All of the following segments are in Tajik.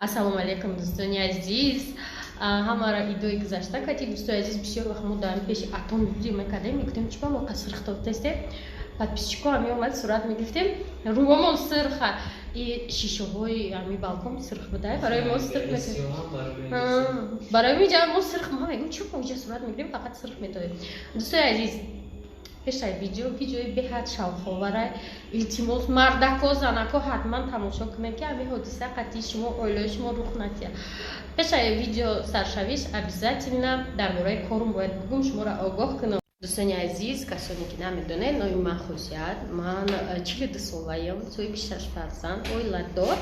Ассалому алейкум, دوستان عزیز. همارا ایدوی گذاشته کتی دوستان عزیز بسیار وقت ما داریم پیش اتم ویدیو میکردیم میگفتیم چی با ما سرخ تسته подписчику ами омад сурат мегирифтем рӯмамон сирха и шишаҳои ами балкон сирх будай барои мо сирх метавем барои миҷа мо сирх ма мегӯм чӣ мо иҷа сурат мегирем фақат сирх метавем дӯстои азиз пешаи видеои беҳад шавқовара илтимос мардако занако ҳатман тамошо кунем ки ами ҳодиса қатъи шумо оилаи шумо рух надиҳад пешаи видео саршавиш обязательно дар бораи корум бояд бигӯм шуморо огоҳ кунам دوستان عزیز کسانی که نمیدونه نوع من خصوصیت من 42 ساله‌ام صاحب 6 فرزند oila دار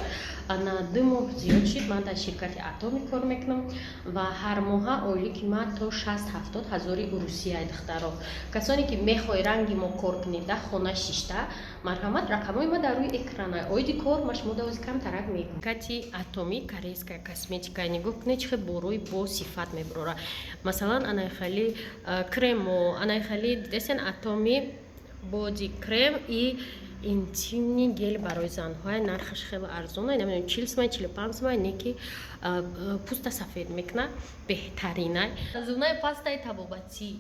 انا 2 ماه زیاد شد من در شرکت اتمی کار میکنم و هر ماه اولی که من تا 60-70 هزار روسیه دخترا کسانی که میخوای رنگی ما کار کنید در خانه شیشته مرحمت رقمای ما در روی اکران اویدی کار مش مداوز کم ترک میکنم کتی اتمی корейская косметика нигоҳ кунед чӣ борои бо сифат меброра масалан анаи хали кремо анаи хали дидесен атоми боди крем и интимни гел барои занҳои нархаш хеле арзона намедонам 40 сомон 45 сомон неки пуста сафед мекуна беҳтаринай зунаи пастаи табобатӣ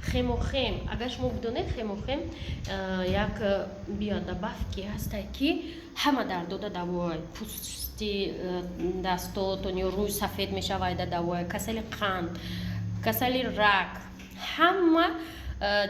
хемохем агар шумо бидонед хемохем як биодобавки ҳастае ки ҳама дардода давои пусти дастотони рӯй сафед мешавайда давои касали қанд касали рак ҳама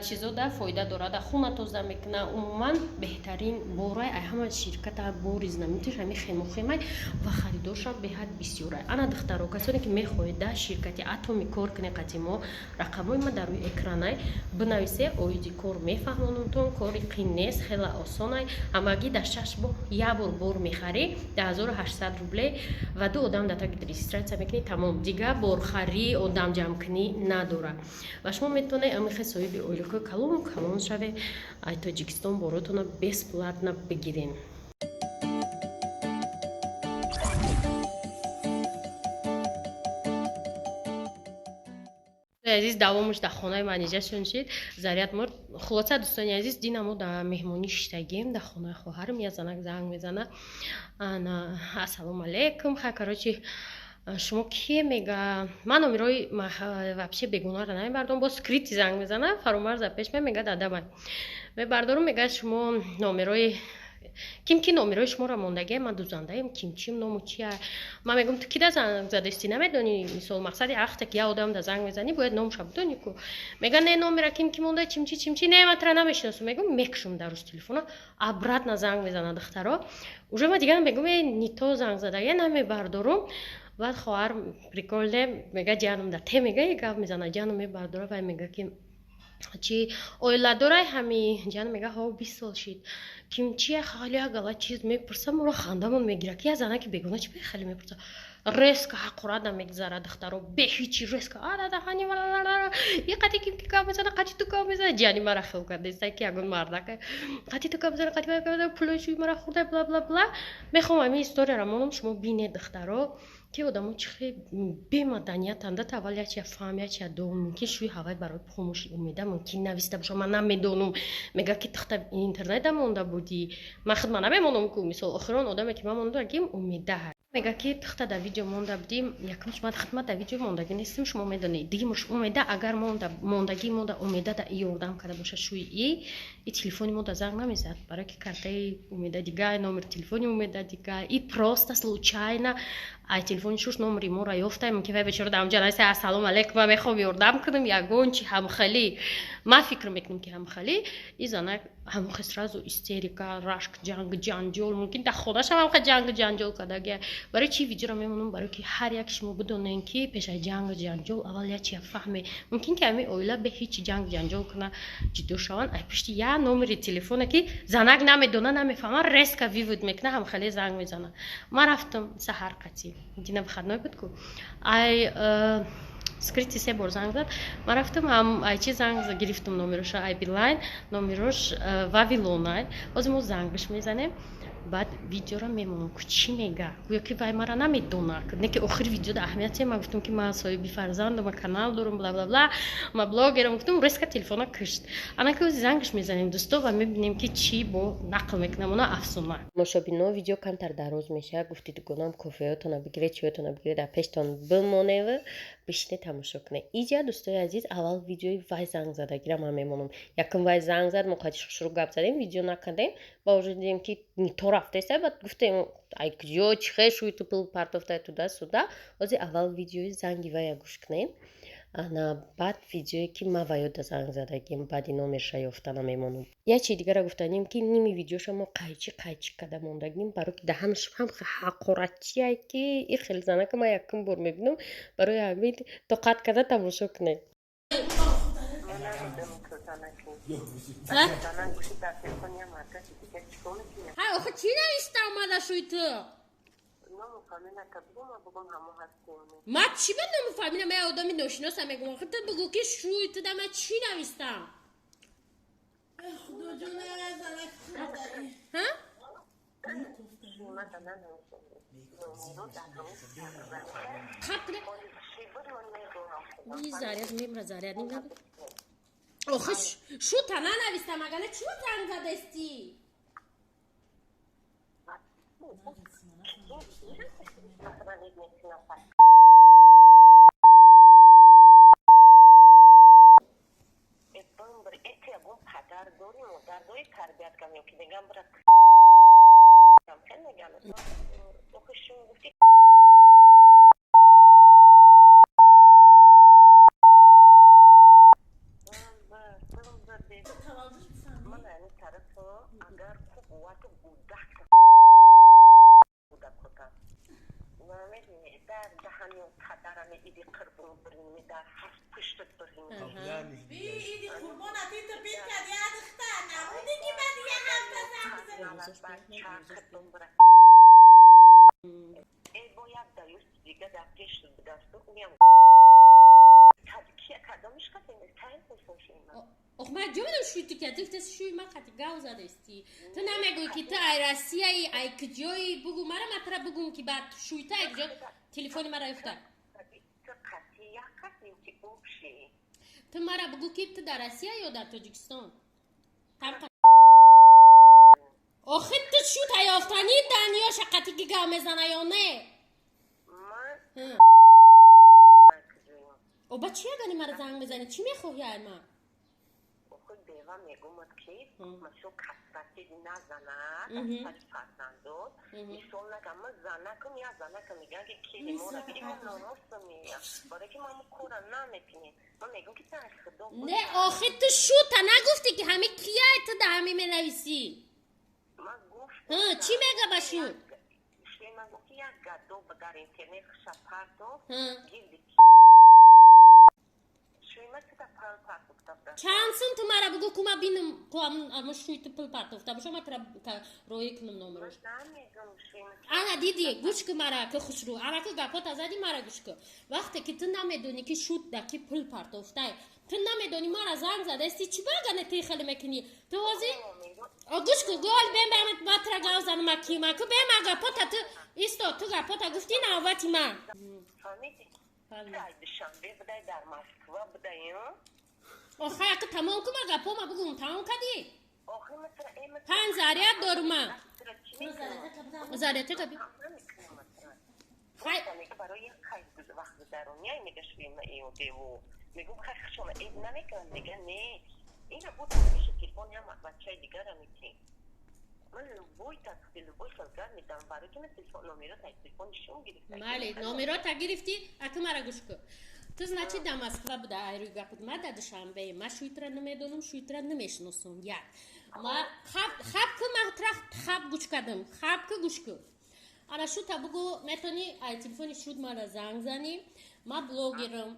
чизода фоида дорад хуна тоза мекуна умуман беҳтарин борай ай ҳама ширката бори знаменитиш ами хемохемай ва харидоршам беҳад бисёрай ана духтаро касоне ки мехоҳед дар ширкати атоми кор куне қадимо рақамои ма дар рӯи экранай бинависе оиди кор мефаҳмонамтон кори қин нест хела осонай амаги дар 6 бор як бор мехарӣ 1800 рубле ва 2 одам дар таги регистратсия мекунӣ тамом дига борхарӣ одам ҷамъкунӣ надорад ва шумо метавонед амихе соҳиби оилако калому камон шаве ай тоҷикистон боротона бесплатно бигирем азиз давомаш дар хонаи манеҷашон шид заряд мурд хулоса дӯстони азиз дина мо дар меҳмонӣ шиштагием дар хонаи хоҳарам я занак занг мезана ассалому алейкум хай короче шумо ки мега ман номерои вообще бегунаро намебардорам бо скрити занг мезана фаромарза пеш мега дадамай мебардорам мега шумо номерои кимки номерои шуморо мондагия ман дузандаем кимчим ному чия ман мегӯм ту кида занг задасти намедонӣ мисол мақсади ахта ки я одам да занг мезанӣ бояд номуша бидонӣ ку мега не номера кимки монда чимчи не ма тра намешинасум мегӯм мекушам дар рӯз телефона обратно занг мезана духтаро уже ма дигар мегӯм ни то занг задагия намебардорам баъд хоҳар приколе мега ҷанам да те мега як гап мезана ҷанам мебардора вай мега ки чи оила дорай ҳами ҷанам мега ҳо 20 сол шид кимчия хали агала чиз мепурса моро хандамон мегира ки я занаки бегона чи хали мепурса резко ҳақурада мегзара духтаро беҳичи резко ададаҳани и қати кимки гап мезана қати ту гап мезана ҷани мара хел кардестай ки ягон мардака қати ту гап мезана қати пулошуи мара хӯрда бла бла бла мехоҳам ами историяро монам шумо бинед духтаро ки одамо чихе бемаданиятанд аввал ячия фаҳм ячия дом мумкин шӯи ҳавай барои хомӯши умеда мумкин нависта боша ман намедонам мега ки тахта интернета монда будӣ ман худма намемонам ку мисол охирон одаме ки ман мондагим умеда мега ки тахта да видео монда будим якмуш ман хидмат да видео мондагӣ нестим шумо медонед дигимуш умеда агар мондагӣ монда умеда да ёрдам карда боша шӯи и телефони монда занг намезад барои ки картаи умеда дигар номери телефони умеда дигар и просто случайно ай телефони шуш номери моро ёфтаем ки вай бечора дамҷан аста ассалому алейкум ма мехоҳам ёрдам кунам ягон чи ҳамхали ма фикр мекунам ки ҳамхали и занак ҳамохе сразу истерика рашк ҷанг ҷанҷол мумкин дар хонашам ҳамхе ҷанг ҷанҷол кардагия барои чӣ видеоро мемонам барои ки ҳар як шумо бидонем ки пешаи ҷанг ҷанҷол аввал ячия фаҳме мумкин ки ами оила бе ҳеҷ ҷанг ҷанҷол куна ҷиддо шаванд ай пишти я номери телефона ки занак намедона намефаҳма резко вивуд мекуна ҳамхале занг мезана ман рафтам саҳар қатӣ дина выходной буд ку ай скрити 3 бор занг зад ман рафтам айчи занг гирифтам номероша ай билайн номерош вавилонай ҳозир мо зангаш мезанем بعد ویدیو را میمونم که چی میگه گویا که وای مرا نمیدونه نه که آخر ویدیو در اهمیتی من گفتم که من صاحبی فرزندم من کانال دارم بلا بلا بلا من بلاگرم گفتم ریسک تلفن کشت الان که زنگش میزنیم دوستا و میبینیم که چی با نقل میکنم اونا افسونه مشابه ویدیو کمتر دراز میشه گفتید گنام کافهاتون بگیرید چیاتون بگیرید در پیشتون بمونه و بشینه تماشا کنه اینجا دوستای عزیز اول ویدیوی وای زنگ زده گیرم هم میمونم یکم وای زنگ زد ما قاعدش شروع گپ زدیم ویدیو نکردیم با وجود دیدیم که تو رفته سه بعد گفتیم ای کجا چخه شوی تو پل پرتافته تو دست سودا از اول ویدیوی زنگی وای گوش کنیم انا بعد ویدیویی که ما وایود زنگ زدگیم بعد نومش یافتن میمونم یه چی دیگه را گفتنیم که نیمی ویدیوش ما قایچی کده موندگیم برای که دهنش هم حقارتیه که این خیلی زنه که ما یکم بار میبینم برای همین دقت کرده تماشا کنیم ها آخه چی نوشته اومده شوی تو ما چی به نمیفهمیدم من آدمی ناشناسم میگم آخه تو بگو که شوی تو دم چی نوشتم خدا جونه ها خب این زاریت میمره زاریت نمیدم آخه شو تنه نوشتم اگر چی رو زنگ زدستی آخه من جو بدم شوی تو که دیفتش شوی من خطی گاو زده استی تو نمیگوی که تو ای رسیه ای کجایی بگو مرا مطرح بگم که بعد شوی تا ای کجا تلفن مرا افتاد تو مرا بگو که تو در رسیه یا در تاجیکستان آخه تو شو تا یافتنی دنیا شقتی که گاو میزنه یا نه او با چی اگه مرا زنگ میزنی چی میخوایی من و میگم که مثلا کسرتی نزنه از فرزندو مثلا نگم زنه کم یا زنه کم میگن که کی مورد بگیم من ناموس میگم برای که من کورا نمیپینیم من میگم که تن خدا نه آخه تو شو تا نگفتی که همه کیه تو در همه منویسی من گفتم چی میگه باشون من گفت که یک گدو در اینترنت شپردو گیردی چند سن تو مرا بگو که ما بینم که اما شوی تو پل پرتفته باشم من ترا روی کنم نامروش انا دیدی گوش که مرا که خوش رو انا که گپات ازدی مرا گوش که وقتی که تو نمیدونی که شوت دکی پل پرتفته تو نمیدونی مرا زنگ زده استی چی بگنه تی خیلی میکنی تو وازی گوش که گال بیم ما ترا گاو زن مکی ما که بیم گپات تو ایستا تو گپات گفتی نوبتی من شنبه بده در مسکو بده آخه اگه تمام که ما گپا ما بگم تمام کردی آخه مثلا این پنج زاریت دارم من زاریت کبی خیلی میگه برای یک خیلی وقت گذرونی میگه شویم ایو دیو میگم خیلی شما این نمیکنم میگه نه این بود میشه تلفن یا بچه دیگر رو میتی من بوی تکلیل بوی سرگر میدم برای که من تلفن نمیره تلفنشون گرفتم بله نمیره تا گرفتی اگه مرا گوش کن تو زنچی دمسکو بوده ایروی گپت ما در دوشنبه ما شویتر نمیدونم شویتر نمیشناسم یک ما خب که مطرح خب گوش کردم خب که گوش کن انا شو تا بگو میتونی ای تلفنی شود ما را زنگ زنی ما بلوگرم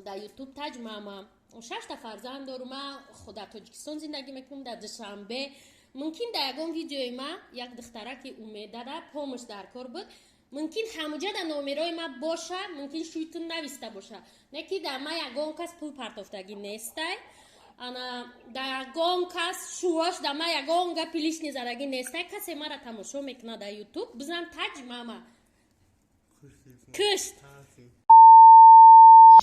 در یوتیوب تاج ماما 6 تا فرزند دارم ما خود تاجیکستان زندگی میکنم در دوشنبه ممکن در یکم ویدیوی ما یک دختره که اومده در پامش در کار بود ممکن همونجا در نومیرای ما باشه ممکن شویتون نویسته باشه نه که در ما یکم کس پول پرتافتگی نیسته ана да ягон кас шуош да ма ягон гапи лишни зараги нестай касе мара тамошо мекна да ютуб бизан таҷ мама кушт.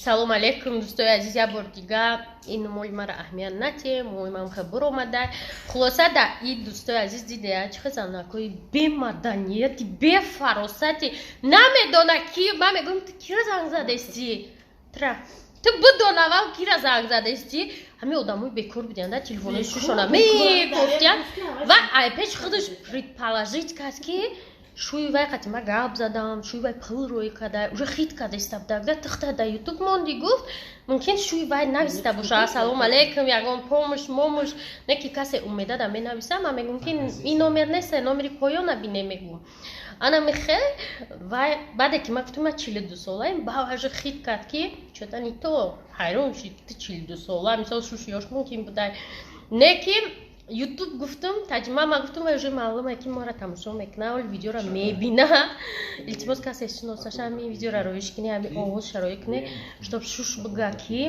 Салом алейкум дӯстои азиз, я бор дигар ин мои мара аҳамият натем мои мам хабар омада хулоса да ин дӯстои азиз дидея чихе занакои бемаданияти бефаросати намедона ки ма мегӯям ту кира занг задасти тра ту бидонавал кира занг задасти ҳамин одамои бекор будиан да телефонои шушона мекофтиян ва айпеш худаш предположить кард ки шуи вай қатима гап задам шуи вай пул рӯй када уже хит када истабдагда тихта да ютуб монди гуфт мумкин шуи вай нависта боша ассалому алейкум ягон помощ момощ не ки касе умеда да менависа ма мегӯм ки ин номер неста номери поёна бине мегӯм ана михе вай баъде ки ма гуфтам ма 42 солаем ба уже хит кард ки чотани то ҳайрон шид ти 42 сола мисол шуш ёш мумкин будай не ки ютуб гуфтам таҷмама гуфтам ва уже маълуме ки мора тамошо мекунад оли видеора мебина илтимос касе шиносаша ҳамин видеора роиш кунӣ ҳамин овоз шароӣ кунӣ чтоб шуш бига ки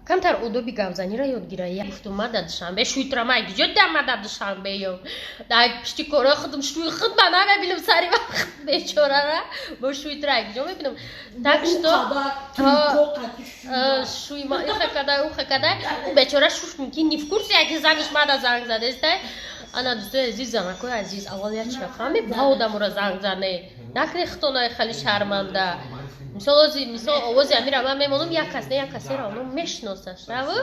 камтар одоби гапзаниро ёд гирая гуфтам ма да душанбе шуитра ма гиҷо дама да душанбе ё да пишти корои худам шуи худ ма намебинам сари вақт бечорара бо шуитра гиҷо мебинам так что шуи ма уха кадай бечора шуш мумкин ни в курсе ки заниш ма да занг задестай ана дӯстои азиз занакои азиз аввал як чафами ба одамора занг зане накне хитонаи хали шарманда мисол овози амира ман мемонам як кас не як касеро онам мешиносашаву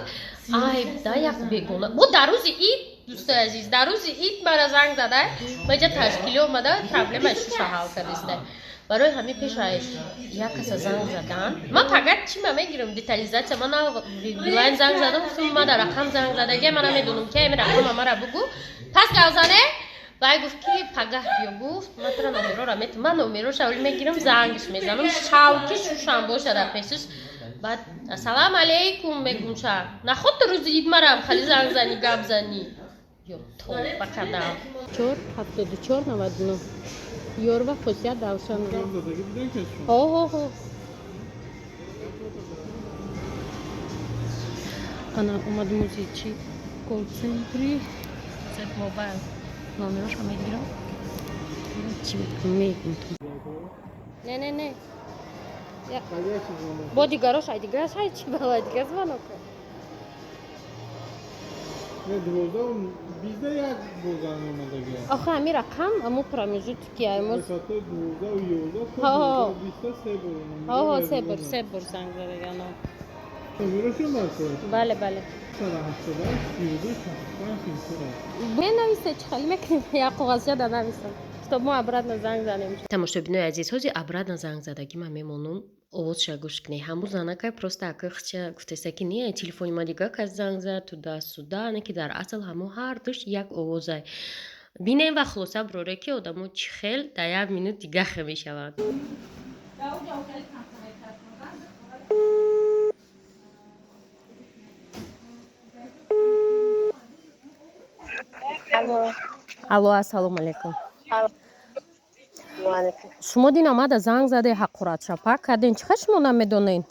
ай да як бегона бо дар рӯзи ид дӯстои азиз дар рӯзи ид мара занг задай ма иҷа ташкилӣ омада проблемаи шуша ҳал кардистай барои ҳамин пеша як каса занг задан ман фақат чи ма мегирам детализатсия ман билайн занг задам гуфтам ма дар рақам занг задаги ма намедонам ки ами рақама мара бугу пас гавзане вай гуфт ки пагаҳ биё гуфт матра номерора метам ман номероша оли мегирам зангиш мезанам шавки шушам бошада песиш баъд ассалому алейкум мегӯм ша наход рӯзи ид марам хали занг зани гап зани ё тоба кадам 47499 ёрва хосият давшан ана омад музичи колцентри сет мобайл номероша мегирам чи мегӯм не бо дигарош ай дигараш ай чи бала дигар звонок آخه همین رقم امو پرامژوتکی امو ها سه بار زنگ زده گنا بله بنویسه چه خالی میکنیم یا قوغازیا да нависам чтоб мо обратно занг занем тамошобинои азиз ҳозир обратно занг задагӣ ман мемонам овозша гӯш кунӣ ҳамун занакай просто акахча гуфтеса ки не телефони ма дига кас занг зад туда-суда не ки дар асл ҳамун ҳар душ як овозай бинем ва хулоса бироре ки одамо чӣ хел дар як минут дига хел мешаванд алло ассалому алейкум шумо дин омада занг заде ҳаққурат шапак кардин чихе шумо намедонен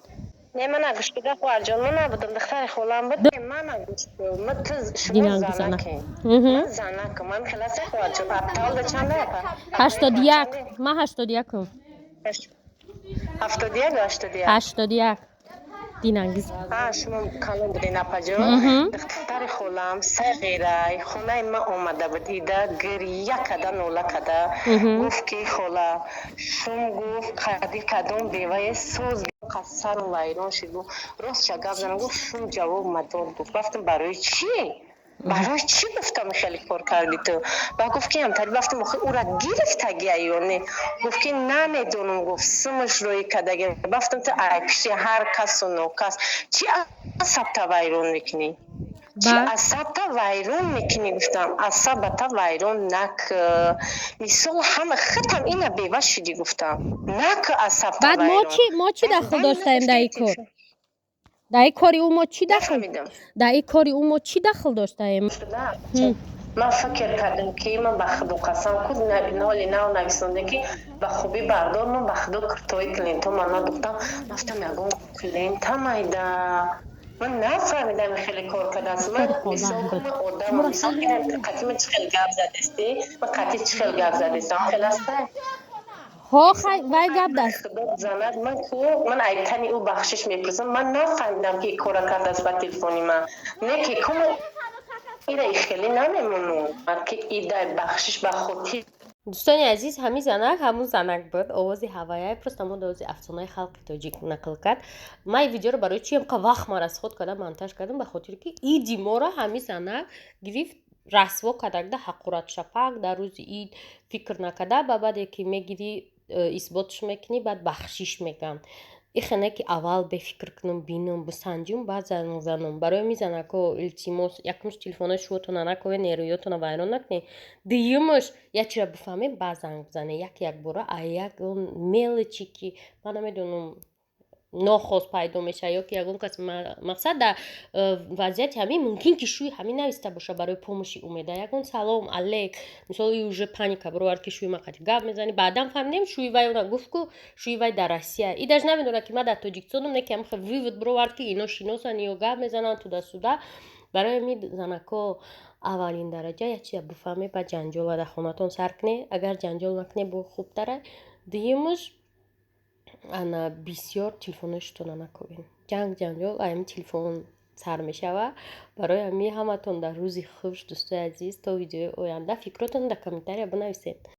не ман агӯштуда хуарҷон ман набудам духтари холам буд ман агӯшту шумо занаке ман занака ман хеласе хуарҷон апталда чанда апа 81 ма 81 81 динангиз шумо калон будин апаҷон духтари холам сағирай хонаи ма омада буд ида гирия када нола када гуфт ки хола шум гуфт қади кадом бевае соз қасару вайрон шид ростша гап занам гуфт шум ҷавоб мадод гуфт гуфтам барои чӣ гуфтам хеле кор карди ту ба гуфт ки амтари гуфтам охир ура гирифтагия ё не гуфт ки намедонам гуфт сумаш рӯи кадаги гуфтам ту ай пиши ҳар касу нокас чӣ асабта вайрон мекунӣ чӣ асабта вайрон мекунӣ гуфтам асабата вайрон нак мисол ҳама хитам ина бева шидӣ гуфтам нак асабта вайрон баъд мо чӣ дахл доштаем дар ин кор дар ин кори ӯ мо чӣ дахл доштаем ман фикр кардам ки ман ба худо қасам куд ноли нав нависонда ки ба хубӣ бардор ман ба худо киртои клиенто ман надухтам рафтам ягон клиента майда من نفهمیدم خیلی کار کرده است. من حساب کنم آدم مثال که قطعی چه خیلی گپ زدستی من قطعی چه خیلی گپ زدستی خیلی است ها خی وای گپ دست خدا زند من ایتنی او بخشش میپرسم من نفهمیدم که کار کرده است با تلفنی من نه که کم ایده خیلی نمیمونم که ایده بخشش به خودی دوستانی عزیز همین زنک همون زنک بود آوازی هوایی پرست همون آوازی افسانه خلق تاجیک نقل کرد من این ویدیو رو برای چی هم که وقت ما از خود کردم مونتاژ کردم به خاطر که ایدی ما را همین زنک گرفت رسوا کردن حقارت شفق در روز اید فکر نکرده بعد که میگیری اثباتش میکنی بعد بخشش میگن این که اول بفکر کنم بینم بسنجم بعد زنم برای میزنه که التیماس یکمش تلفنش شوتون نکنه نیرویاتون ویران نکنه دیگه‌مش یک چیز بفهمیم بعد زنگ بزنه یک باره یک اون میل چی که من نمیدونم ناخواست پیدا میشه یا که یگون کس مقصد در وضعیت همین ممکن که شوی همین نویسته باشه برای پومشی اومده یگون سلام علیک مثلا یوجه پانیکا برو که شوی مقدی گپ میزنی بعدم فهمیدیم شوی وای اونا گفت که شوی وای در روسیه ای درش نمیدونه که من در تاجیکستان نکم خب ویود برو که اینا شیناسن یا گپ میزنن تو دستوده برای میزنه که اولین درجه یک چیز بفهمی بعد جنجال و در خونتون سر کنی اگر جنجال نکنی بو خوب تره دیگه‌مش انا بسیار تلفنشتون نکنین جنجال ایم تلفن سر میشوه برای همین همتون در روزی خوش دوستای عزیز تا ویدیو آینده فکراتون در کامنتاری بنویسید